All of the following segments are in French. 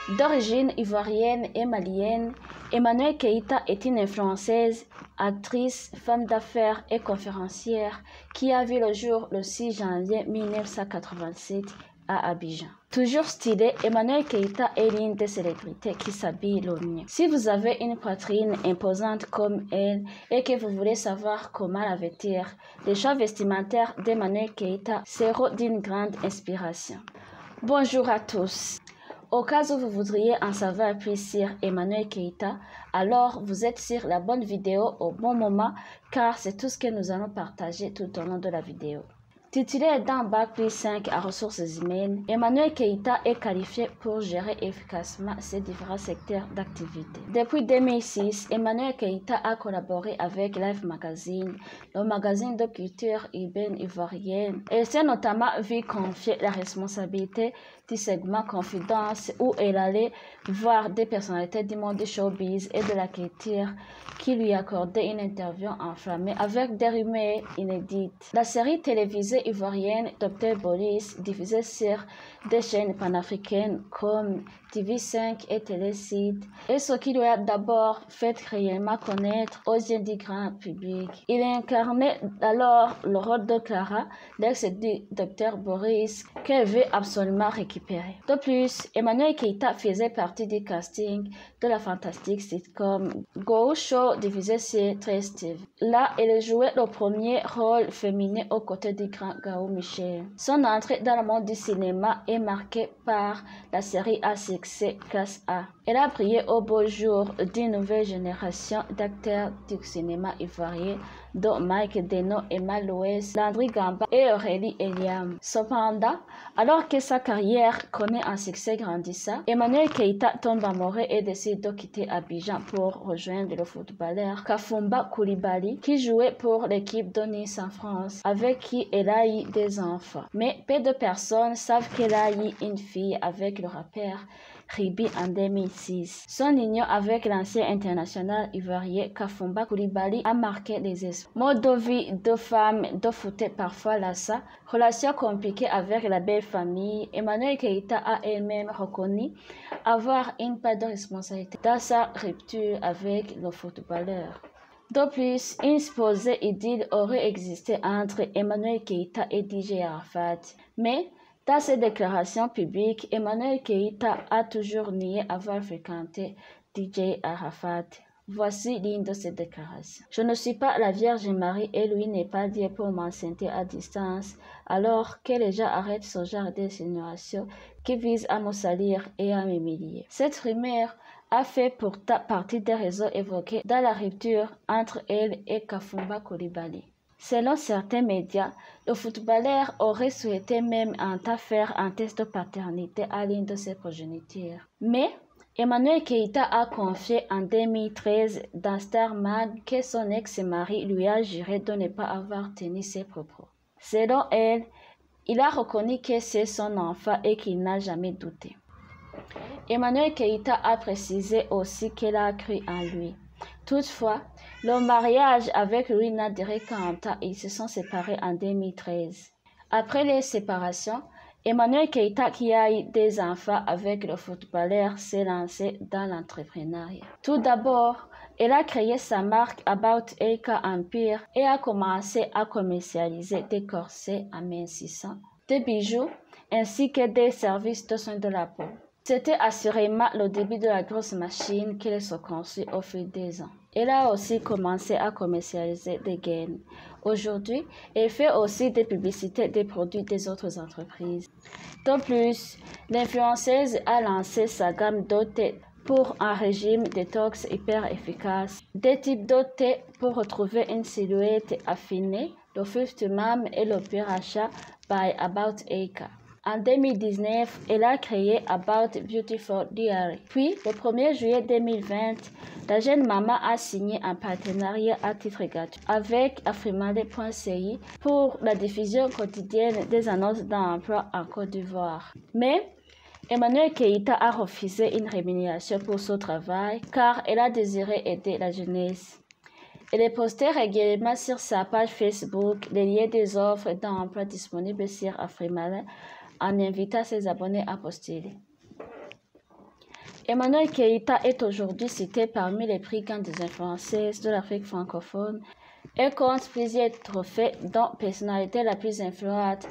D'origine ivoirienne et malienne, Emmanuelle Keïta est une influenceuse, actrice, femme d'affaires et conférencière qui a vu le jour le 6 janvier 1987 à Abidjan. Toujours stylée, Emmanuelle Keïta est l'une des célébrités qui s'habille le mieux. Si vous avez une poitrine imposante comme elle et que vous voulez savoir comment la vêtir, les choix vestimentaires d'Emmanuelle Keïta seront d'une grande inspiration. Bonjour à tous. Au cas où vous voudriez en savoir plus sur Emmanuelle Keïta, alors vous êtes sur la bonne vidéo au bon moment car c'est tout ce que nous allons partager tout au long de la vidéo. Titulaire d'un Bac+5 à ressources humaines, Emmanuelle Keïta est qualifiée pour gérer efficacement ses différents secteurs d'activité. Depuis 2006, Emmanuelle Keïta a collaboré avec Life Magazine, le magazine de culture urbaine ivoirienne. Elle s'est notamment vue confier la responsabilité du segment Confidence où elle allait voir des personnalités du monde du showbiz et de la culture qui lui accordaient une interview enflammée avec des rumeurs inédites. La série télévisée ivoirienne Dr Boris, diffusée sur des chaînes panafricaines comme TV5 et Télécide, est ce qui lui a d'abord fait réellement connaître aux yeux du grand public. Il incarnait alors le rôle de Clara, l'ex du Dr Boris, qu'elle veut absolument récupérer. De plus, Emmanuelle Keïta faisait partie du casting de la fantastique sitcom Go Show diffusée sur 13 TV. Là, elle jouait le premier rôle féminin aux côtés du grand Gao Michel. Son entrée dans le monde du cinéma est marquée par la série à succès Classe A. Elle a brillé au beau jour d'une nouvelle génération d'acteurs du cinéma ivoirien, dont Mike Deno, Emma Louès, Landry Gamba et Aurélie Eliam. Cependant, alors que sa carrière connaît un succès grandissant, Emmanuelle Keïta tombe amoureux et décide de quitter Abidjan pour rejoindre le footballeur Kafumba Koulibaly, qui jouait pour l'équipe de Nice en France, avec qui elle a eu des enfants. Mais peu de personnes savent qu'elle a eu une fille avec le rappeur Ribi en 2006. Son union avec l'ancien international ivoirien Kafumba Koulibaly a marqué les esprits. Mode de vie de femme, de foot parfois lassant, relation compliquée avec la belle famille, Emmanuelle Keïta a elle-même reconnu avoir une part de responsabilité dans sa rupture avec le footballeur. De plus, une supposée idylle aurait existé entre Emmanuelle Keïta et DJ Arafat. Mais dans ses déclarations publiques, Emmanuelle Keïta a toujours nié avoir fréquenté DJ Arafat. Voici l'une de ses déclarations. Je ne suis pas la Vierge Marie et lui n'est pas Dieu pour m'enceinter à distance, alors que les gens arrêtent ce genre d'insinuations qui visent à me salir et à m'humilier. Cette rumeur a fait pourtant partie des raisons évoquées dans la rupture entre elle et Kafumba Koulibaly. Selon certains médias, le footballeur aurait souhaité même en temps faire un test de paternité à l'une de ses progénitures. Mais Emmanuelle Keïta a confié en 2013 dans Star Mag que son ex-mari lui a juré de ne pas avoir tenu ses propos. Selon elle, il a reconnu que c'est son enfant et qu'il n'a jamais douté. Emmanuelle Keïta a précisé aussi qu'elle a cru en lui. Toutefois, le mariage avec lui n'a duré qu'un temps et ils se sont séparés en 2013. Après les séparations, Emmanuelle Keïta, qui a eu des enfants avec le footballeur, s'est lancée dans l'entrepreneuriat. Tout d'abord, elle a créé sa marque About Eka Empire et a commencé à commercialiser des corsets amincissants, des bijoux ainsi que des services de soins de la peau. C'était assurément le début de la grosse machine qu'elle se construit au fil des ans. Elle a aussi commencé à commercialiser des gaines. Aujourd'hui, elle fait aussi des publicités des produits des autres entreprises. De plus, l'influenceuse a lancé sa gamme d'eau thé pour un régime détox hyper efficace. Des types d'eau thé pour retrouver une silhouette affinée, le Fifth Mom et le pur achat by About Eka. En 2019, elle a créé About Beautiful Diary. Puis, le 1er juillet 2020, la jeune maman a signé un partenariat à titre gratuit avec Afrimale.ci pour la diffusion quotidienne des annonces d'emploi en Côte d'Ivoire. Mais Emmanuelle Keïta a refusé une rémunération pour son travail car elle a désiré aider la jeunesse. Elle postait régulièrement sur sa page Facebook les liens des offres d'emploi disponibles sur Afrimale en invitant ses abonnés à postuler. Emmanuel Keïta est aujourd'hui cité parmi les prix grandes influenceuses de l'Afrique francophone et compte plusieurs trophées, dont personnalité la plus influente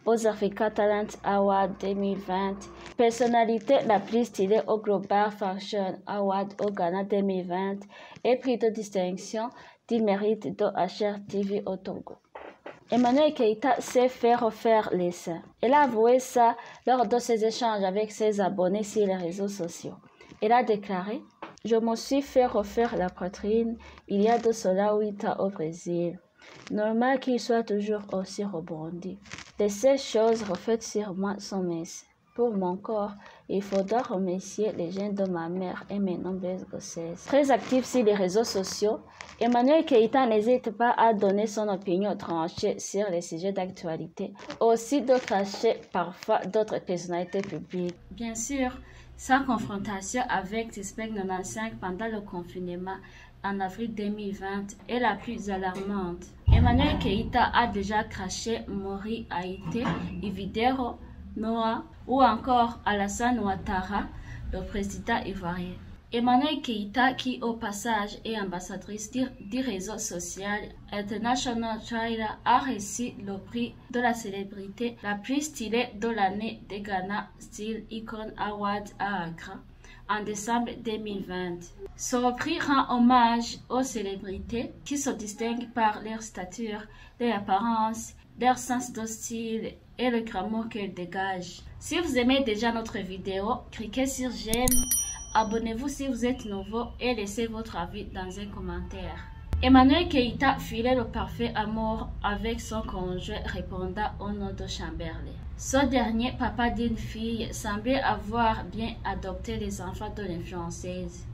aux Africa Talent Awards 2020, personnalité la plus stylée au Global Fashion Award au Ghana 2020 et prix de distinction du mérite de HRTV au Togo. Emmanuel Keïta s'est fait refaire les seins. Elle a avoué ça lors de ses échanges avec ses abonnés sur les réseaux sociaux. Elle a déclaré « Je me suis fait refaire la poitrine il y a de cela 8 ans au Brésil. Normal qu'il soit toujours aussi rebondi. Les seules choses refaites sur moi sont mes seins. Pour mon corps, il faudra remercier les gènes de ma mère et mes nombreuses grossesses. » Très active sur les réseaux sociaux, Emmanuel Keïta n'hésite pas à donner son opinion tranchée sur les sujets d'actualité, aussi de cracher parfois d'autres personnalités publiques. Bien sûr, sa confrontation avec Suspect 95 pendant le confinement en avril 2020 est la plus alarmante. Emmanuel Keïta a déjà craché Mori Haïté, Ividero, Noah ou encore Alassane Ouattara, le président ivoirien. Emmanuel Keïta, qui au passage est ambassadrice du réseau social International China, a reçu le prix de la célébrité la plus stylée de l'année des Ghana Style Icon Award à Accra en décembre 2020. Ce prix rend hommage aux célébrités qui se distinguent par leur stature, leur apparence, leur sens de style et le glamour qu'elles dégagent. Si vous aimez déjà notre vidéo, cliquez sur j'aime, abonnez-vous si vous êtes nouveau et laissez votre avis dans un commentaire. Emmanuel Keïta filait le parfait amour avec son conjoint répondant au nom de Chamberlain. Ce dernier, papa d'une fille, semblait avoir bien adopté les enfants de l'influenceuse.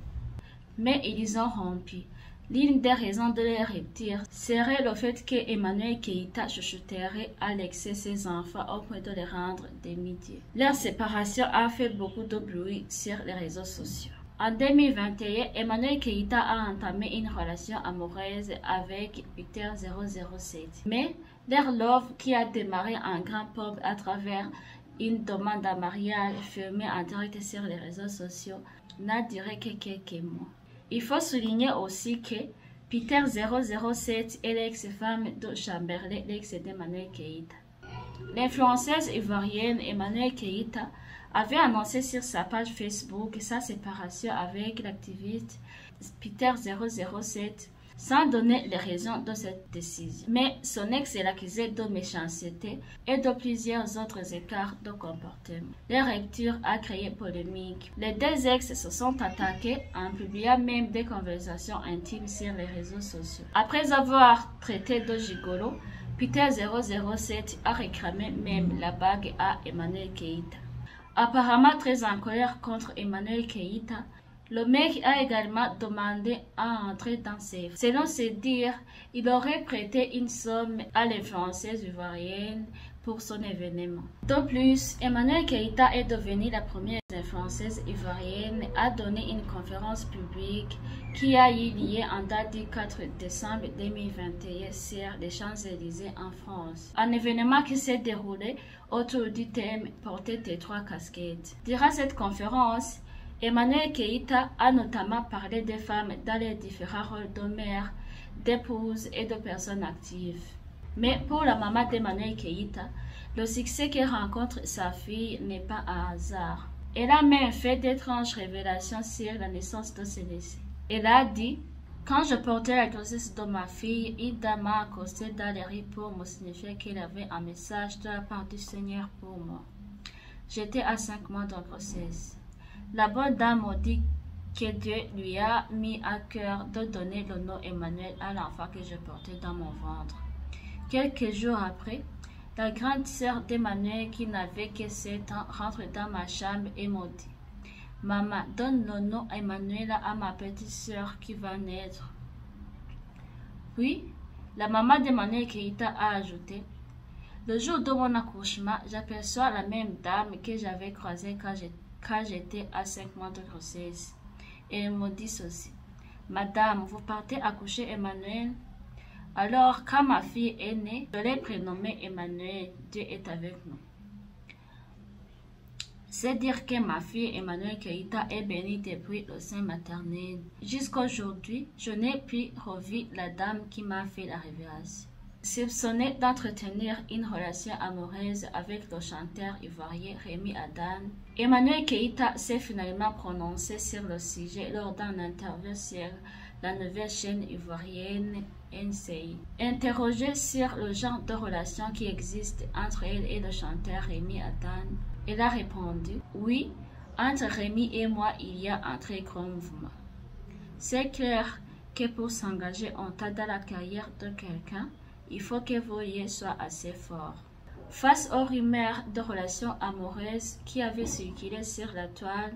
Mais ils ont rompu. L'une des raisons de leur rupture serait le fait que Emmanuel Keïta chuchoterait à l'excès ses enfants au point de les rendre des médias. Leur séparation a fait beaucoup de bruit sur les réseaux sociaux. En 2021, Emmanuel Keïta a entamé une relation amoureuse avec Peter 007. Mais leur love, qui a démarré en grand pompe à travers une demande en mariage filmée en direct sur les réseaux sociaux, n'a duré que quelques mois. Il faut souligner aussi que Peter 007 est l'ex-femme de Chamberlain, l'ex d'Emmanuel Keïta. L'influenceuse ivoirienne Emmanuel Keïta avait annoncé sur sa page Facebook sa séparation avec l'activiste Peter 007 sans donner les raisons de cette décision. Mais son ex l'accusait de méchanceté et de plusieurs autres écarts de comportement. Leur rupture a créé polémique. Les deux ex se sont attaqués en publiant même des conversations intimes sur les réseaux sociaux. Après avoir traité de gigolo, Peter 007 a réclamé même la bague à Emmanuel Keïta. Apparemment très en colère contre Emmanuel Keïta, le mec a également demandé à entrer dans ses... Selon ses dires, il aurait prêté une somme à l'influenceuse ivoirienne pour son événement. De plus, Emmanuel Keïta est devenue la première influenceuse ivoirienne à donner une conférence publique qui a eu lieu en date du 4 décembre 2021 sur les Champs-Élysées en France. Un événement qui s'est déroulé autour du thème « Porter tes trois casquettes ». Durant cette conférence, Emmanuel Keïta a notamment parlé des femmes dans les différents rôles de mère, d'épouse et de personnes actives. Mais pour la maman d'Emmanuel Keïta, le succès que rencontre sa fille n'est pas un hasard. Elle a même fait d'étranges révélations sur la naissance de celle-ci. Elle a dit « Quand je portais la grossesse de ma fille, une dame m'a accosté dans les rues pour me signifier qu'il avait un message de la part du Seigneur pour moi. J'étais à 5 mois de grossesse. La bonne dame m'a dit que Dieu lui a mis à cœur de donner le nom Emmanuel à l'enfant que je portais dans mon ventre. Quelques jours après, la grande sœur d'Emmanuel, qui n'avait que 7 ans, rentre dans ma chambre et m'a dit « Maman, donne le nom Emmanuel à ma petite sœur qui va naître. » Puis, la maman d'Emmanuel Keïta a ajouté « Le jour de mon accouchement, j'aperçois la même dame que j'avais croisée quand j'étais à 5 mois de grossesse. Et elle me dit ceci. Madame, vous partez accoucher Emmanuel? Alors, quand ma fille est née, je l'ai prénommée Emmanuel. Dieu est avec nous. » C'est dire que ma fille Emmanuelle Keïta est bénie depuis le sein maternel. Jusqu'à aujourd'hui, je n'ai pu revivre la dame qui m'a fait la révélation. Soupçonné d'entretenir une relation amoureuse avec le chanteur ivoirien Rémi Adan, Emmanuelle Keïta s'est finalement prononcé sur le sujet lors d'une interview sur la nouvelle chaîne ivoirienne NCI. Interrogée sur le genre de relation qui existe entre elle et le chanteur Rémi Adan, elle a répondu « Oui, entre Rémi et moi, il y a un très grand mouvement. C'est clair que pour s'engager en tas dans la carrière de quelqu'un, il faut que vos liens soient assez forts. » Face aux rumeurs de relations amoureuses qui avaient circulé sur la toile,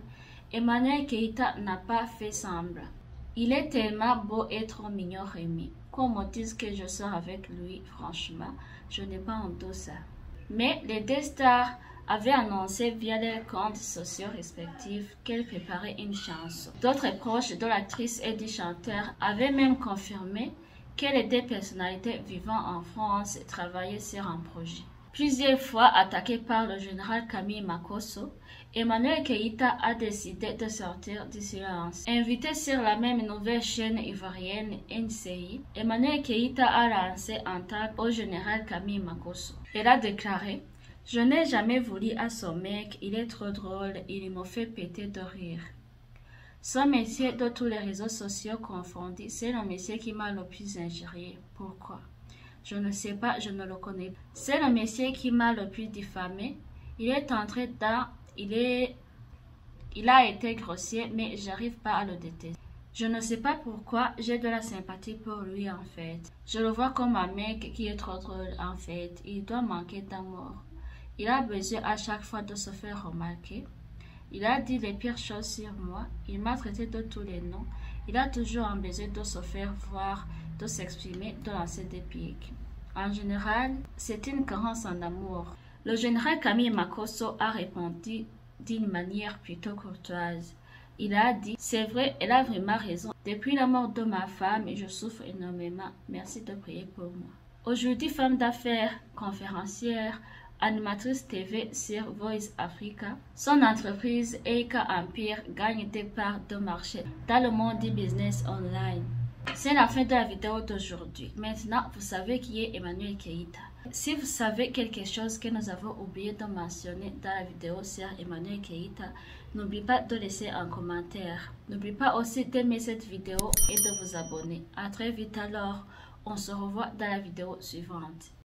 Emmanuelle Keïta n'a pas fait semblant. Il est tellement beau et trop mignon, Rémi. Qu'on me dise que je sors avec lui, franchement, je n'ai pas honte de ça. Mais les deux stars avaient annoncé via leurs comptes sociaux respectifs qu'elles préparaient une chanson. D'autres proches de l'actrice et du chanteur avaient même confirmé que les deux personnalités vivant en France travaillaient sur un projet. Plusieurs fois attaqué par le général Camille Makosso, Emmanuelle Keïta a décidé de sortir du silence. Invitée sur la même nouvelle chaîne ivoirienne NCI, Emmanuelle Keïta a lancé un tag au général Camille Makosso. Elle a déclaré « Je n'ai jamais voulu à son mec, il est trop drôle, il me fait péter de rire. » Son métier de tous les réseaux sociaux confondus, c'est le métier qui m'a le plus injurié. Pourquoi? Je ne sais pas, je ne le connais pas. C'est le métier qui m'a le plus diffamé. Il est entré dans... Il a été grossier, mais j'arrive pas à le détester. Je ne sais pas pourquoi, j'ai de la sympathie pour lui en fait. Je le vois comme un mec qui est trop drôle en fait. Il doit manquer d'amour. Il a besoin à chaque fois de se faire remarquer. Il a dit les pires choses sur moi. Il m'a traité de tous les noms. Il a toujours un besoin de se faire voir, de s'exprimer, de lancer des pics. En général, c'est une carence en amour. Le général Camille Makosso a répondu d'une manière plutôt courtoise. Il a dit « C'est vrai, elle a vraiment raison. Depuis la mort de ma femme, je souffre énormément. Merci de prier pour moi. » Aujourd'hui, femme d'affaires, conférencière, animatrice TV sur Voice Africa, son entreprise Eika Empire gagne des parts de marché dans le monde du business online. C'est la fin de la vidéo d'aujourd'hui. Maintenant, vous savez qui est Emmanuelle Keïta. Si vous savez quelque chose que nous avons oublié de mentionner dans la vidéo sur Emmanuelle Keïta, n'oubliez pas de laisser un commentaire. N'oubliez pas aussi d'aimer cette vidéo et de vous abonner. À très vite alors, on se revoit dans la vidéo suivante.